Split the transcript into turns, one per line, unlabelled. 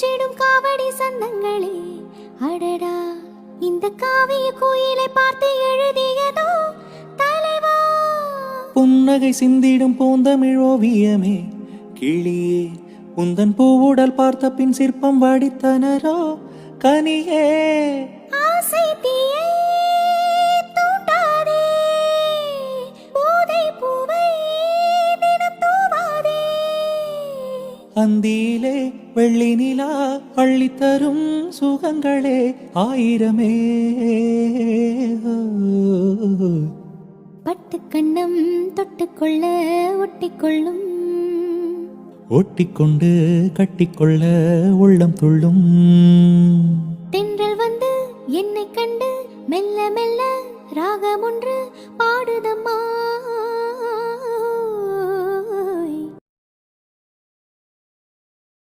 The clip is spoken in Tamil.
கொஞ்சிடும் காவடி சந்தங்களே அடடா இந்த காவிய கோயிலை பார்த்து எழுதியதோ தலைவா.
புன்னகை சிந்திடும் பூந்தமிழ் ஓவியமே கிளியே உந்தன் பூவுடல் பார்த்த பின் சிற்பம் வடித்தனரோ கனியே.
ஆசை தீயை தூண்டாதே போதை பூவை தினம் தூவாதே.
அந்தியிலே வெள்ளி நிலா அள்ளித்தரும் சுகங்களே ஆயிரமே.
பட்டுக்கண்ணம் தொட்டுக்கொள்ள ஒட்டிக்கொள்ளும்
ஒட்டிக்கொண்டு கட்டிக்கொள்ள உள்ளம் துள்ளும்.
தென்றல் வந்து என்னை கண்டு மெல்ல மெல்ல ராகம் ஒன்று பாடுதம்மா.